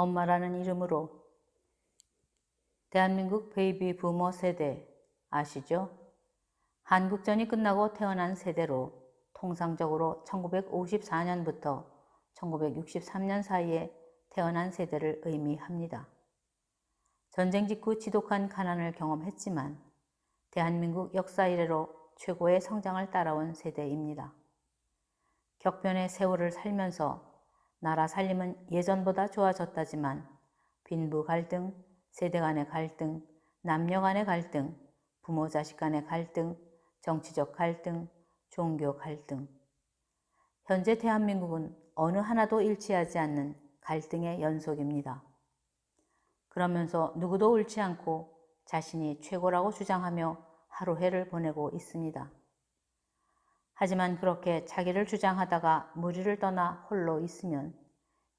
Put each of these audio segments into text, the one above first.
엄마라는 이름으로. 대한민국 베이비 부머 세대 아시죠? 한국전이 끝나고 태어난 세대로 통상적으로 1954년부터 1963년 사이에 태어난 세대를 의미합니다. 전쟁 직후 지독한 가난을 경험했지만 대한민국 역사 이래로 최고의 성장을 따라온 세대입니다. 격변의 세월을 살면서 나라 살림은 예전보다 좋아졌다지만 빈부 갈등, 세대 간의 갈등, 남녀 간의 갈등, 부모 자식 간의 갈등, 정치적 갈등, 종교 갈등. 현재 대한민국은 어느 하나도 일치하지 않는 갈등의 연속입니다. 그러면서 누구도 옳지 않고 자신이 최고라고 주장하며 하루해를 보내고 있습니다. 하지만 그렇게 자기를 주장하다가 무리를 떠나 홀로 있으면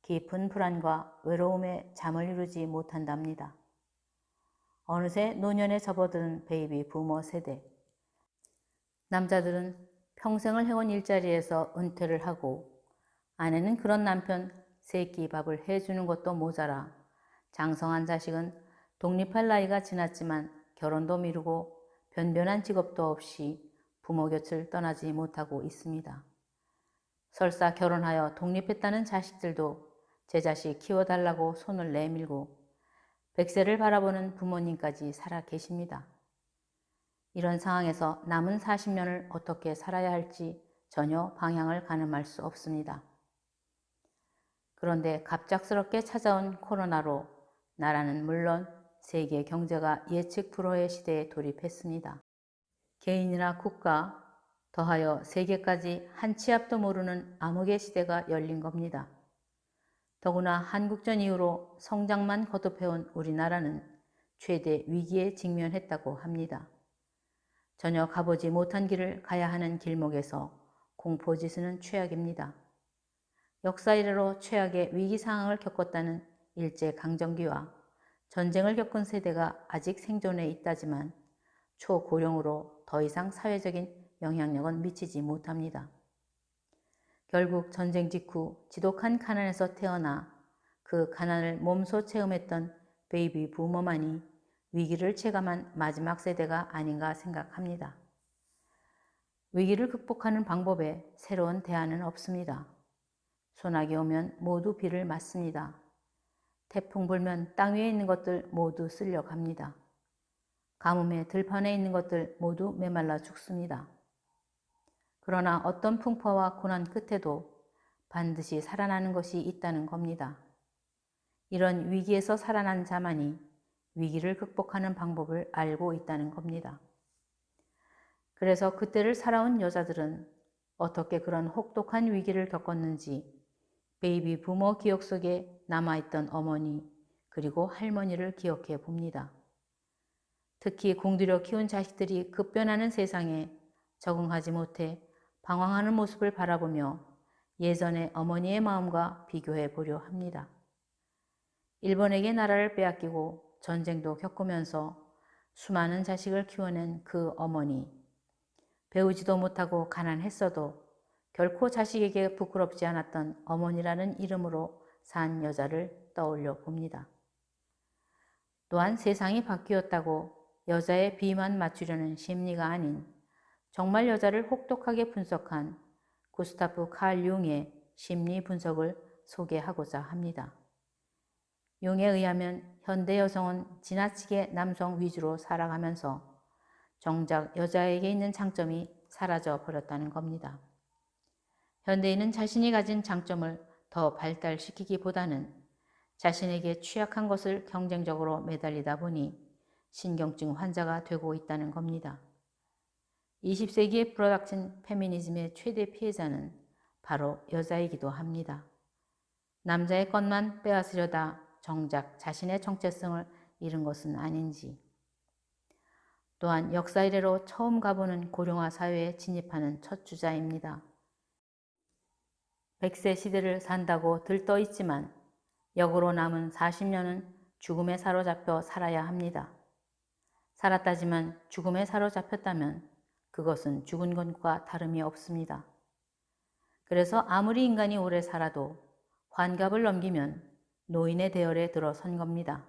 깊은 불안과 외로움에 잠을 이루지 못한답니다. 어느새 노년에 접어든 베이비 부머 세대. 남자들은 평생을 해온 일자리에서 은퇴를 하고 아내는 그런 남편 세 끼 밥을 해주는 것도 모자라 장성한 자식은 독립할 나이가 지났지만 결혼도 미루고 변변한 직업도 없이 부모 곁을 떠나지 못하고 있습니다. 설사 결혼하여 독립했다는 자식들도 제 자식 키워달라고 손을 내밀고 100세를 바라보는 부모님까지 살아 계십니다. 이런 상황에서 남은 40년을 어떻게 살아야 할지 전혀 방향을 가늠할 수 없습니다. 그런데 갑작스럽게 찾아온 코로나로 나라는 물론 세계 경제가 예측 불허의 시대에 돌입했습니다. 개인이나 국가, 더하여 세계까지 한 치 앞도 모르는 암흑의 시대가 열린 겁니다. 더구나 한국전 이후로 성장만 거듭해온 우리나라는 최대 위기에 직면했다고 합니다. 전혀 가보지 못한 길을 가야 하는 길목에서 공포지수는 최악입니다. 역사 이래로 최악의 위기 상황을 겪었다는 일제강점기와 전쟁을 겪은 세대가 아직 생존해 있다지만 초고령으로 더 이상 사회적인 영향력은 미치지 못합니다. 결국 전쟁 직후 지독한 가난에서 태어나 그 가난을 몸소 체험했던 베이비 부머만이 위기를 체감한 마지막 세대가 아닌가 생각합니다. 위기를 극복하는 방법에 새로운 대안은 없습니다. 소나기 오면 모두 비를 맞습니다. 태풍 불면 땅 위에 있는 것들 모두 쓸려 갑니다. 가뭄에 들판에 있는 것들 모두 메말라 죽습니다. 그러나 어떤 풍파와 고난 끝에도 반드시 살아나는 것이 있다는 겁니다. 이런 위기에서 살아난 자만이 위기를 극복하는 방법을 알고 있다는 겁니다. 그래서 그때를 살아온 여자들은 어떻게 그런 혹독한 위기를 겪었는지 베이비 부머 기억 속에 남아있던 어머니 그리고 할머니를 기억해 봅니다. 특히 공들여 키운 자식들이 급변하는 세상에 적응하지 못해 방황하는 모습을 바라보며 예전의 어머니의 마음과 비교해 보려 합니다. 일본에게 나라를 빼앗기고 전쟁도 겪으면서 수많은 자식을 키워낸 그 어머니. 배우지도 못하고 가난했어도 결코 자식에게 부끄럽지 않았던 어머니라는 이름으로 산 여자를 떠올려 봅니다. 또한 세상이 바뀌었다고 여자의 비만 맞추려는 심리가 아닌 정말 여자를 혹독하게 분석한 구스타프 칼 융의 심리 분석을 소개하고자 합니다. 융에 의하면 현대 여성은 지나치게 남성 위주로 살아가면서 정작 여자에게 있는 장점이 사라져 버렸다는 겁니다. 현대인은 자신이 가진 장점을 더 발달시키기보다는 자신에게 취약한 것을 경쟁적으로 매달리다 보니 신경증 환자가 되고 있다는 겁니다. 20세기의 불어닥친 페미니즘의 최대 피해자는 바로 여자이기도 합니다. 남자의 것만 빼앗으려다 정작 자신의 정체성을 잃은 것은 아닌지. 또한 역사 이래로 처음 가보는 고령화 사회에 진입하는 첫 주자입니다. 100세 시대를 산다고 들떠 있지만 역으로 남은 40년은 죽음에 사로잡혀 살아야 합니다. 살았다지만 죽음에 사로잡혔다면 그것은 죽은 것과 다름이 없습니다. 그래서 아무리 인간이 오래 살아도 환갑을 넘기면 노인의 대열에 들어선 겁니다.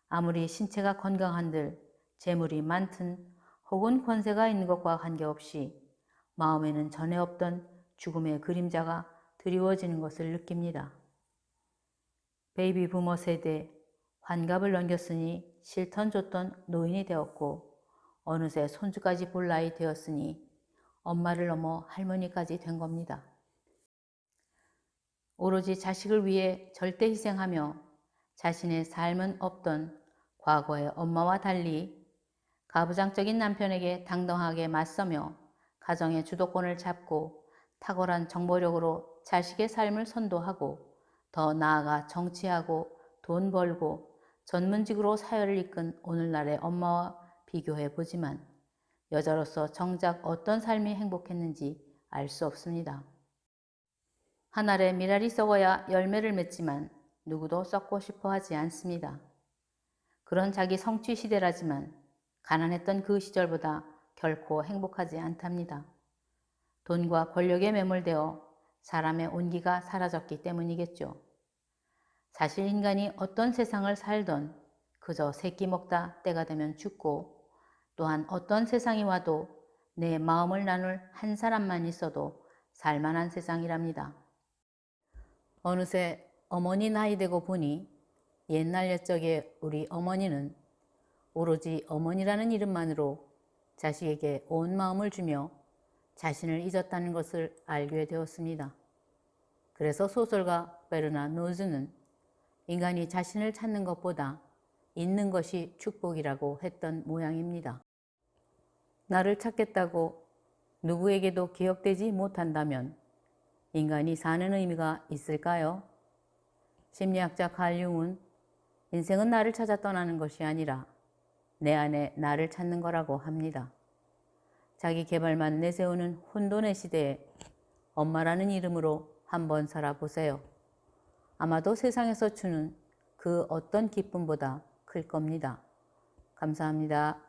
아무리 신체가 건강한들 재물이 많든 혹은 권세가 있는 것과 관계없이 마음에는 전에 없던 죽음의 그림자가 드리워지는 것을 느낍니다. 베이비 부머 세대, 환갑을 넘겼으니 실턴 줬던 노인이 되었고 어느새 손주까지 볼 나이 되었으니 엄마를 넘어 할머니까지 된 겁니다. 오로지 자식을 위해 절대 희생하며 자신의 삶은 없던 과거의 엄마와 달리 가부장적인 남편에게 당당하게 맞서며 가정의 주도권을 잡고 탁월한 정보력으로 자식의 삶을 선도하고 더 나아가 정치하고 돈 벌고 전문직으로 사회를 이끈 오늘날의 엄마와 비교해 보지만 여자로서 정작 어떤 삶이 행복했는지 알 수 없습니다. 한 알의 미랄이 썩어야 열매를 맺지만 누구도 썩고 싶어 하지 않습니다. 그런 자기 성취 시대라지만 가난했던 그 시절보다 결코 행복하지 않답니다. 돈과 권력에 매몰되어 사람의 온기가 사라졌기 때문이겠죠. 사실 인간이 어떤 세상을 살던 그저 새끼 먹다 때가 되면 죽고 또한 어떤 세상이 와도 내 마음을 나눌 한 사람만 있어도 살만한 세상이랍니다. 어느새 어머니 나이 되고 보니 옛날 옛적에 우리 어머니는 오로지 어머니라는 이름만으로 자식에게 온 마음을 주며 자신을 잊었다는 것을 알게 되었습니다. 그래서 소설가 베르나 노즈는 인간이 자신을 찾는 것보다 잊는 것이 축복이라고 했던 모양입니다. 나를 찾겠다고 누구에게도 기억되지 못한다면 인간이 사는 의미가 있을까요? 심리학자 칼 융은 인생은 나를 찾아 떠나는 것이 아니라 내 안에 나를 찾는 거라고 합니다. 자기 개발만 내세우는 혼돈의 시대에 엄마라는 이름으로 한번 살아보세요. 아마도 세상에서 주는 그 어떤 기쁨보다 클 겁니다. 감사합니다.